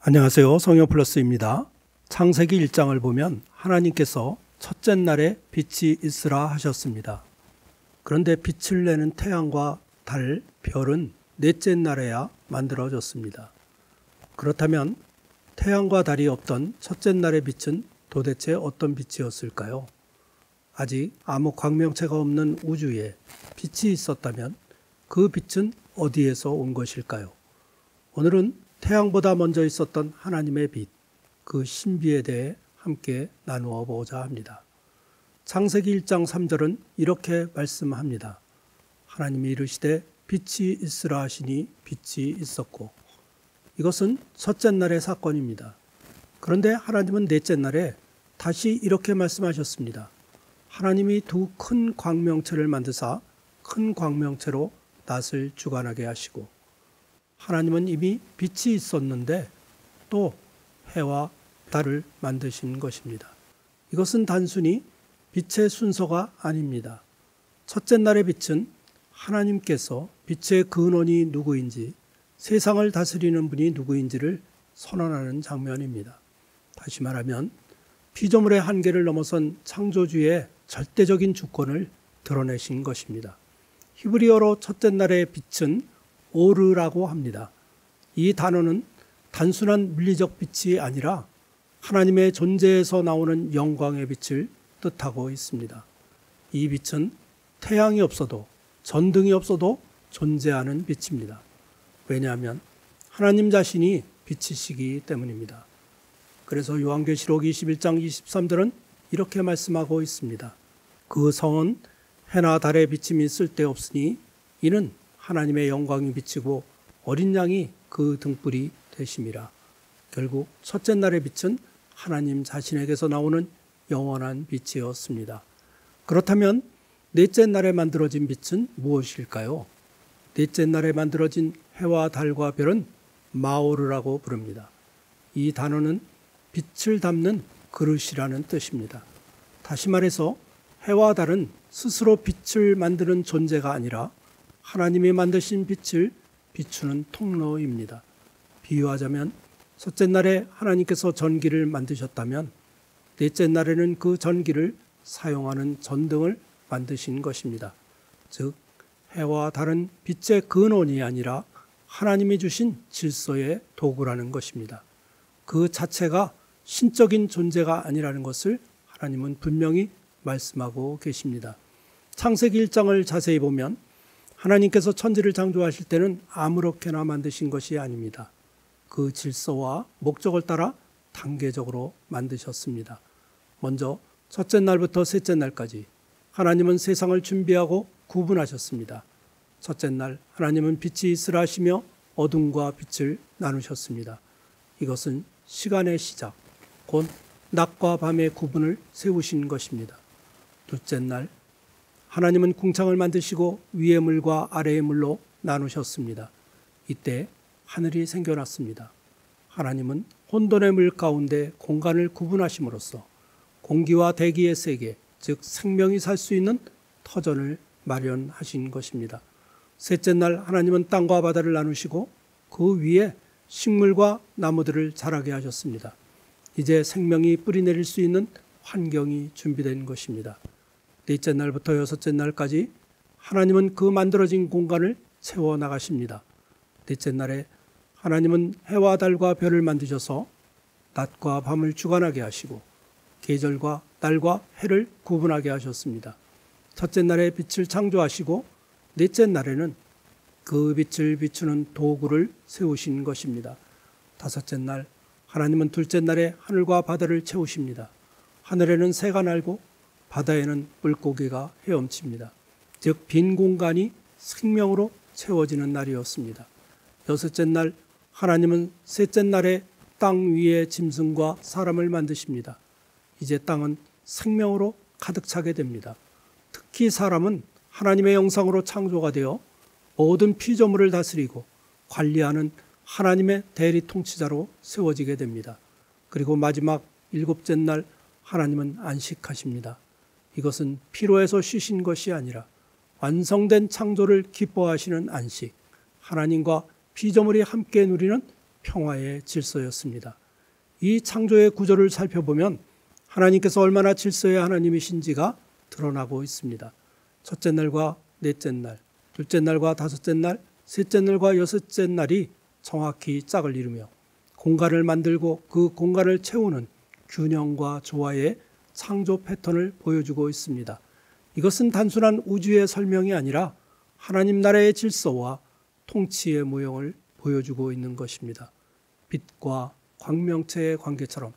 안녕하세요. 성경플러스입니다. 창세기 1장을 보면 하나님께서 첫째 날에 빛이 있으라 하셨습니다. 그런데 빛을 내는 태양과 달, 별은 넷째 날에야 만들어졌습니다. 그렇다면 태양과 달이 없던 첫째 날의 빛은 도대체 어떤 빛이었을까요? 아직 아무 광명체가 없는 우주에 빛이 있었다면 그 빛은 어디에서 온 것일까요? 오늘은 태양보다 먼저 있었던 하나님의 빛, 그 신비에 대해 함께 나누어 보고자 합니다. 창세기 1장 3절은 이렇게 말씀합니다. 하나님이 이르시되 빛이 있으라 하시니 빛이 있었고. 이것은 첫째 날의 사건입니다. 그런데 하나님은 넷째 날에 다시 이렇게 말씀하셨습니다. 하나님이 두 큰 광명체를 만드사 큰 광명체로 낫을 주관하게 하시고, 하나님은 이미 빛이 있었는데 또 해와 달을 만드신 것입니다. 이것은 단순히 빛의 순서가 아닙니다. 첫째 날의 빛은 하나님께서 빛의 근원이 누구인지, 세상을 다스리는 분이 누구인지를 선언하는 장면입니다. 다시 말하면 피조물의 한계를 넘어선 창조주의 절대적인 주권을 드러내신 것입니다. 히브리어로 첫째 날의 빛은 오르라고 합니다. 이 단어는 단순한 물리적 빛이 아니라 하나님의 존재에서 나오는 영광의 빛을 뜻하고 있습니다. 이 빛은 태양이 없어도, 전등이 없어도 존재하는 빛입니다. 왜냐하면 하나님 자신이 빛이시기 때문입니다. 그래서 요한계시록 21장 23절은 이렇게 말씀하고 있습니다. 그 성은 해나 달의 비침이 쓸데없으니 이는 하나님의 영광이 비치고 어린 양이 그 등불이 되심이라. 결국 첫째 날의 빛은 하나님 자신에게서 나오는 영원한 빛이었습니다. 그렇다면 넷째 날에 만들어진 빛은 무엇일까요? 넷째 날에 만들어진 해와 달과 별은 마오르라고 부릅니다. 이 단어는 빛을 담는 그릇이라는 뜻입니다. 다시 말해서 해와 달은 스스로 빛을 만드는 존재가 아니라 하나님이 만드신 빛을 비추는 통로입니다. 비유하자면 첫째 날에 하나님께서 전기를 만드셨다면 넷째 날에는 그 전기를 사용하는 전등을 만드신 것입니다. 즉 해와 달은 빛의 근원이 아니라 하나님이 주신 질서의 도구라는 것입니다. 그 자체가 신적인 존재가 아니라는 것을 하나님은 분명히 말씀하고 계십니다. 창세기 1장을 자세히 보면 하나님께서 천지를 창조하실 때는 아무렇게나 만드신 것이 아닙니다. 그 질서와 목적을 따라 단계적으로 만드셨습니다. 먼저 첫째 날부터 셋째 날까지 하나님은 세상을 준비하고 구분하셨습니다. 첫째 날 하나님은 빛이 있으라 하시며 어둠과 빛을 나누셨습니다. 이것은 시간의 시작, 곧 낮과 밤의 구분을 세우신 것입니다. 둘째 날 하나님은 궁창을 만드시고 위의 물과 아래의 물로 나누셨습니다. 이때 하늘이 생겨났습니다. 하나님은 혼돈의 물 가운데 공간을 구분하심으로써 공기와 대기의 세계, 즉 생명이 살 수 있는 터전을 마련하신 것입니다. 셋째 날 하나님은 땅과 바다를 나누시고 그 위에 식물과 나무들을 자라게 하셨습니다. 이제 생명이 뿌리내릴 수 있는 환경이 준비된 것입니다. 넷째 날부터 여섯째 날까지 하나님은 그 만들어진 공간을 채워나가십니다. 넷째 날에 하나님은 해와 달과 별을 만드셔서 낮과 밤을 주관하게 하시고 계절과 달과 해를 구분하게 하셨습니다. 첫째 날에 빛을 창조하시고 넷째 날에는 그 빛을 비추는 도구를 세우신 것입니다. 다섯째 날 하나님은 둘째 날에 하늘과 바다를 채우십니다. 하늘에는 새가 날고 바다에는 물고기가 헤엄칩니다. 즉 빈 공간이 생명으로 채워지는 날이었습니다. 여섯째 날 하나님은 셋째 날에 땅 위에 짐승과 사람을 만드십니다. 이제 땅은 생명으로 가득 차게 됩니다. 특히 사람은 하나님의 형상으로 창조가 되어 모든 피조물을 다스리고 관리하는 하나님의 대리 통치자로 세워지게 됩니다. 그리고 마지막 일곱째 날 하나님은 안식하십니다. 이것은 피로에서 쉬신 것이 아니라 완성된 창조를 기뻐하시는 안식, 하나님과 피조물이 함께 누리는 평화의 질서였습니다. 이 창조의 구조를 살펴보면 하나님께서 얼마나 질서의 하나님이신지가 드러나고 있습니다. 첫째 날과 넷째 날, 둘째 날과 다섯째 날, 셋째 날과 여섯째 날이 정확히 짝을 이루며 공간을 만들고 그 공간을 채우는 균형과 조화의 창조 패턴을 보여주고 있습니다. 이것은 단순한 우주의 설명이 아니라 하나님 나라의 질서와 통치의 모형을 보여주고 있는 것입니다. 빛과 광명체의 관계처럼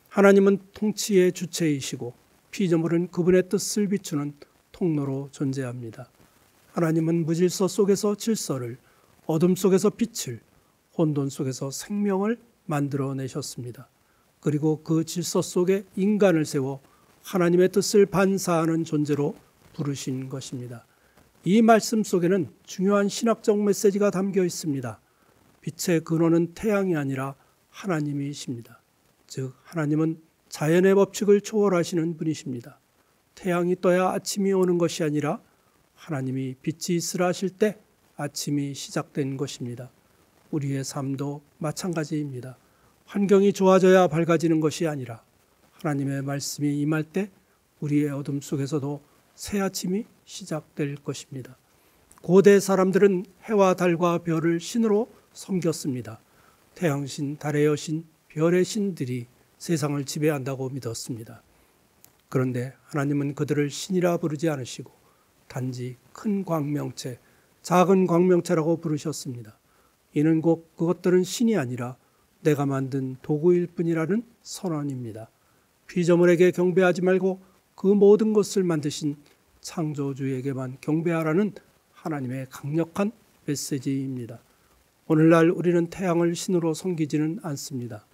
하나님은 통치의 주체이시고 피조물은 그분의 뜻을 비추는 통로로 존재합니다. 하나님은 무질서 속에서 질서를, 어둠 속에서 빛을, 혼돈 속에서 생명을 만들어내셨습니다. 그리고 그 질서 속에 인간을 세워 하나님의 뜻을 반사하는 존재로 부르신 것입니다. 이 말씀 속에는 중요한 신학적 메시지가 담겨 있습니다. 빛의 근원은 태양이 아니라 하나님이십니다. 즉 하나님은 자연의 법칙을 초월하시는 분이십니다. 태양이 떠야 아침이 오는 것이 아니라 하나님이 빛이 있으라 하실 때 아침이 시작된 것입니다. 우리의 삶도 마찬가지입니다. 환경이 좋아져야 밝아지는 것이 아니라 하나님의 말씀이 임할 때 우리의 어둠 속에서도 새 아침이 시작될 것입니다. 고대 사람들은 해와 달과 별을 신으로 섬겼습니다. 태양신, 달의 여신, 별의 신들이 세상을 지배한다고 믿었습니다. 그런데 하나님은 그들을 신이라 부르지 않으시고 단지 큰 광명체, 작은 광명체라고 부르셨습니다. 이는 곧 그것들은 신이 아니라 내가 만든 도구일 뿐이라는 선언입니다. 피조물에게 경배하지 말고 그 모든 것을 만드신 창조주에게만 경배하라는 하나님의 강력한 메시지입니다. 오늘날 우리는 태양을 신으로 섬기지는 않습니다.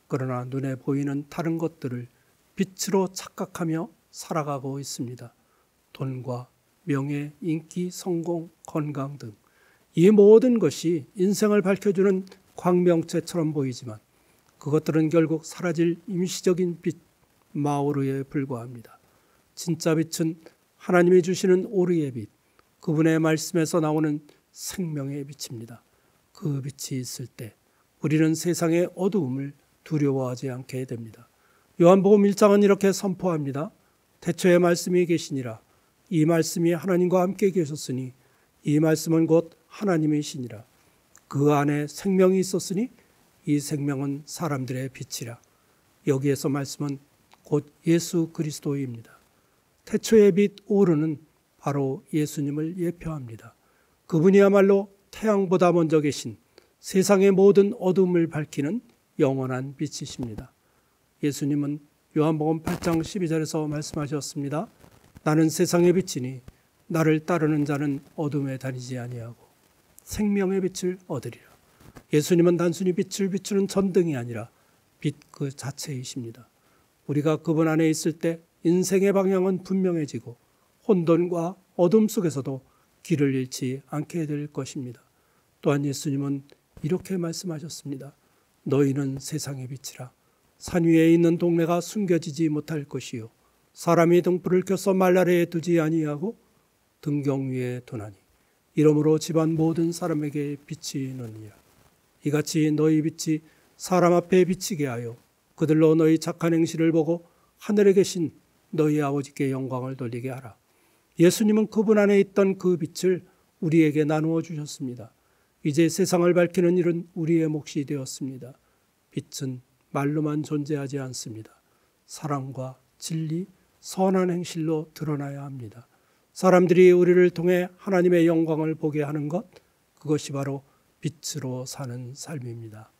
그러나 눈에 보이는 다른 것들을 빛으로 착각하며 살아가고 있습니다. 돈과 명예, 인기, 성공, 건강 등 이 모든 것이 인생을 밝혀주는 광명체처럼 보이지만 그것들은 결국 사라질 임시적인 빛, 마오르에 불과합니다. 진짜 빛은 하나님이 주시는 오르의 빛, 그분의 말씀에서 나오는 생명의 빛입니다. 그 빛이 있을 때 우리는 세상의 어두움을 두려워하지 않게 됩니다. 요한복음 1장은 이렇게 선포합니다. 태초에 말씀이 계시니라. 이 말씀이 하나님과 함께 계셨으니 이 말씀은 곧 하나님이시니라. 그 안에 생명이 있었으니 이 생명은 사람들의 빛이라. 여기에서 말씀은 곧 예수 그리스도입니다. 태초의 빛 오르는 바로 예수님을 예표합니다. 그분이야말로 태양보다 먼저 계신 세상의 모든 어둠을 밝히는 영원한 빛이십니다. 예수님은 요한복음 8장 12절에서 말씀하셨습니다. 나는 세상의 빛이니 나를 따르는 자는 어둠에 다니지 아니하고 생명의 빛을 얻으리라. 예수님은 단순히 빛을 비추는 전등이 아니라 빛 그 자체이십니다. 우리가 그분 안에 있을 때 인생의 방향은 분명해지고 혼돈과 어둠 속에서도 길을 잃지 않게 될 것입니다. 또한 예수님은 이렇게 말씀하셨습니다. 너희는 세상의 빛이라. 산 위에 있는 동네가 숨겨지지 못할 것이요 사람이 등불을 켜서 말 아래에 두지 아니하고 등경 위에 두나니 이러므로 집안 모든 사람에게 빛이 나느니라. 이같이 너희 빛이 사람 앞에 비치게 하여 그들로 너희 착한 행실을 보고 하늘에 계신 너희 아버지께 영광을 돌리게 하라. 예수님은 그분 안에 있던 그 빛을 우리에게 나누어 주셨습니다. 이제 세상을 밝히는 일은 우리의 몫이 되었습니다. 빛은 말로만 존재하지 않습니다. 사랑과 진리, 선한 행실로 드러나야 합니다. 사람들이 우리를 통해 하나님의 영광을 보게 하는 것, 그것이 바로 빛으로 사는 삶입니다.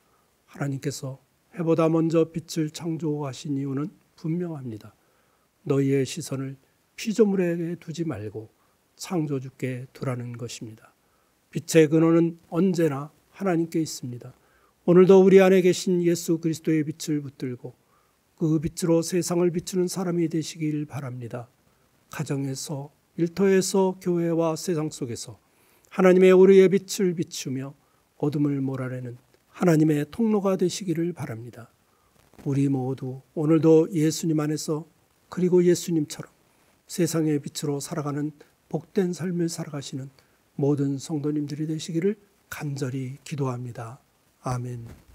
하나님께서 해보다 먼저 빛을 창조하신 이유는 분명합니다. 너희의 시선을 피조물에게 두지 말고 창조주께 두라는 것입니다. 빛의 근원은 언제나 하나님께 있습니다. 오늘도 우리 안에 계신 예수 그리스도의 빛을 붙들고 그 빛으로 세상을 비추는 사람이 되시길 바랍니다. 가정에서, 일터에서, 교회와 세상 속에서 하나님의 오르의 빛을 비추며 어둠을 몰아내는 하나님의 통로가 되시기를 바랍니다. 우리 모두 오늘도 예수님 안에서 그리고 예수님처럼 세상의 빛으로 살아가는 복된 삶을 살아가시는 모든 성도님들이 되시기를 간절히 기도합니다. 아멘.